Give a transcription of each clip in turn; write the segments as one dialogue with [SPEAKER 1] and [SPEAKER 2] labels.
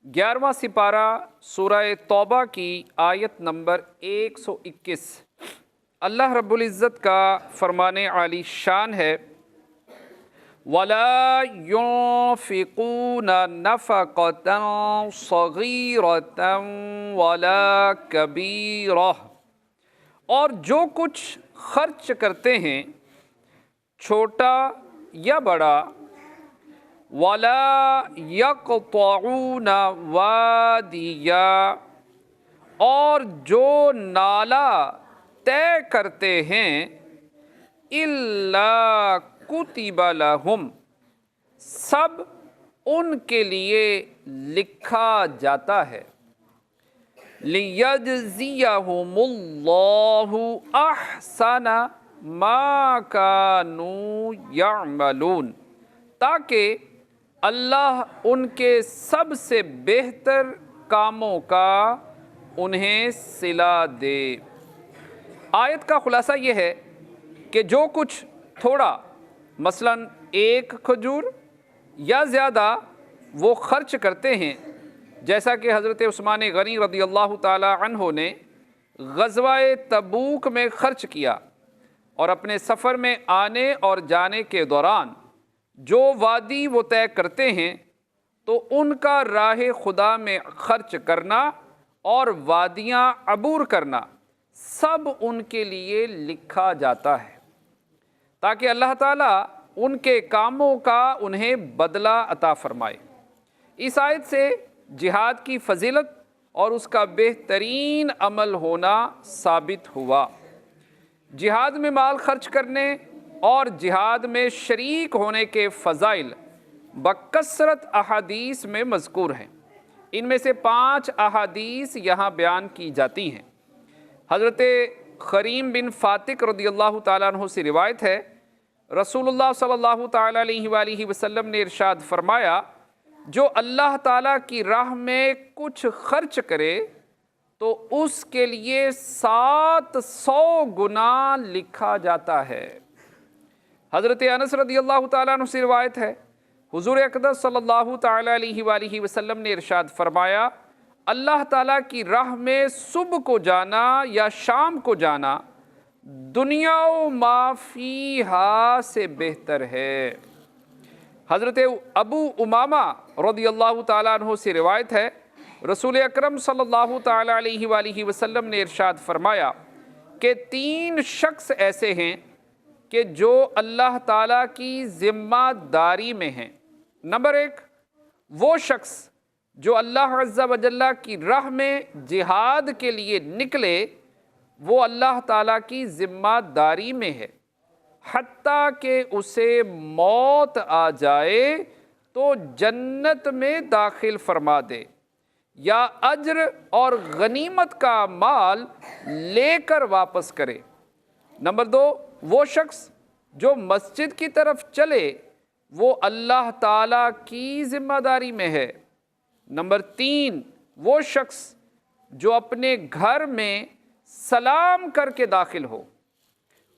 [SPEAKER 1] 11واں سپارہ سورہ توبہ کی آیت نمبر 121۔ اللہ رب العزت کا فرمان عالی شان ہے، وَلَا يُنْفِقُونَ نَفَقَةً صَغِيرَةً وَلَا كَبِيرَةً، اور جو کچھ خرچ کرتے ہیں چھوٹا یا بڑا، وَلَا يَقْطَعُونَ وَادِيًّا، اور جو نالہ طے کرتے ہیں، إِلَّا كُتِبَ لَهُمْ، سب ان کے لیے لکھا جاتا ہے، لِيَجْزِيَهُمُ اللَّهُ أَحْسَنَ مَا كَانُوا يَعْمَلُونَ، تاکہ اللہ ان کے سب سے بہتر کاموں کا انہیں صلہ دے۔ آیت کا خلاصہ یہ ہے کہ جو کچھ تھوڑا، مثلاً ایک کھجور یا زیادہ وہ خرچ کرتے ہیں، جیسا کہ حضرت عثمان غنی رضی اللہ تعالی عنہ نے غزوہ تبوک میں خرچ کیا، اور اپنے سفر میں آنے اور جانے کے دوران جو وادی وہ طے کرتے ہیں تو ان کا راہ خدا میں خرچ کرنا اور وادیاں عبور کرنا سب ان کے لیے لکھا جاتا ہے، تاکہ اللہ تعالیٰ ان کے کاموں کا انہیں بدلہ عطا فرمائے۔ اس آیت سے جہاد کی فضیلت اور اس کا بہترین عمل ہونا ثابت ہوا۔ جہاد میں مال خرچ کرنے اور جہاد میں شریک ہونے کے فضائل بکثرت احادیث میں مذکور ہیں۔ ان میں سے 5 احادیث یہاں بیان کی جاتی ہیں۔ حضرت خریم بن فاتق رضی اللہ تعالیٰ عنہ سے روایت ہے، رسول اللہ صلی اللہ تعالیٰ علیہ وآلہ وسلم نے ارشاد فرمایا، جو اللہ تعالیٰ کی راہ میں کچھ خرچ کرے تو اس کے لیے 700 گنا لکھا جاتا ہے۔ حضرت انس رضی اللہ تعالیٰ عنہ سے روایت ہے، حضور اقدس صلی اللہ تعالیٰ علیہ وآلہ وسلم نے ارشاد فرمایا، اللہ تعالیٰ کی راہ میں صبح کو جانا یا شام کو جانا دنیا و ما فیہا سے بہتر ہے۔ حضرت ابو امامہ رضی اللہ تعالیٰ عنہ سے روایت ہے، رسول اکرم صلی اللہ تعالیٰ علیہ وآلہ وسلم نے ارشاد فرمایا کہ 3 شخص ایسے ہیں کہ جو اللہ تعالیٰ کی ذمہ داری میں ہیں۔ نمبر 1، وہ شخص جو اللہ عز و جل کی راہ میں جہاد کے لیے نکلے، وہ اللہ تعالیٰ کی ذمہ داری میں ہے، حتیٰ کہ اسے موت آ جائے تو جنت میں داخل فرما دے، یا اجر اور غنیمت کا مال لے کر واپس کرے۔ نمبر 2، وہ شخص جو مسجد کی طرف چلے، وہ اللہ تعالیٰ کی ذمہ داری میں ہے۔ نمبر 3، وہ شخص جو اپنے گھر میں سلام کر کے داخل ہو،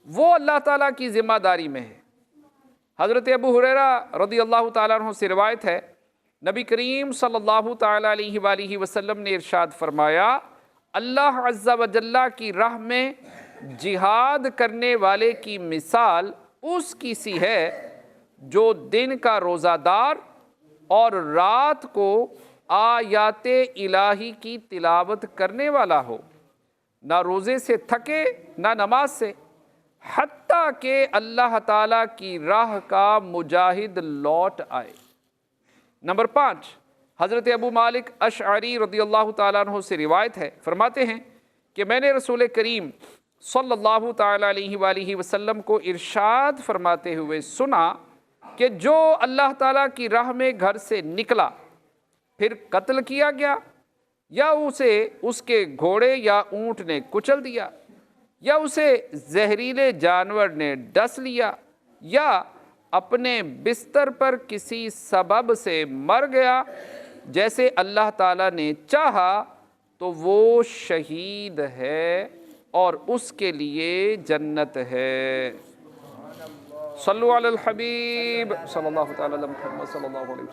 [SPEAKER 1] وہ اللہ تعالیٰ کی ذمہ داری میں ہے۔ حضرت ابو ہریرہ رضی اللہ تعالیٰ عنہ سے روایت ہے، نبی کریم صلی اللہ تعالیٰ علیہ وآلہ وسلم نے ارشاد فرمایا، اللہ عز و جل کی راہ میں جہاد کرنے والے کی مثال اس کی سی ہے جو دن کا روزہ دار اور رات کو آیات الہی کی تلاوت کرنے والا ہو، نہ روزے سے تھکے نہ نماز سے، حتیٰ کہ اللہ تعالیٰ کی راہ کا مجاہد لوٹ آئے۔ نمبر 5، حضرت ابو مالک اشعری رضی اللہ تعالیٰ عنہ سے روایت ہے، فرماتے ہیں کہ میں نے رسول کریم صلی اللہ تعالیٰ علیہ وآلہ وسلم کو ارشاد فرماتے ہوئے سنا کہ جو اللہ تعالیٰ کی راہ میں گھر سے نکلا پھر قتل کیا گیا، یا اسے اس کے گھوڑے یا اونٹ نے کچل دیا، یا اسے زہریلے جانور نے ڈس لیا، یا اپنے بستر پر کسی سبب سے مر گیا جیسے اللہ تعالیٰ نے چاہا، تو وہ شہید ہے اور اس کے لیے جنت ہے۔ صلو علی الحبیب صلی اللہ تعالیٰ علی محمد صلی اللہ علیہ وسلم۔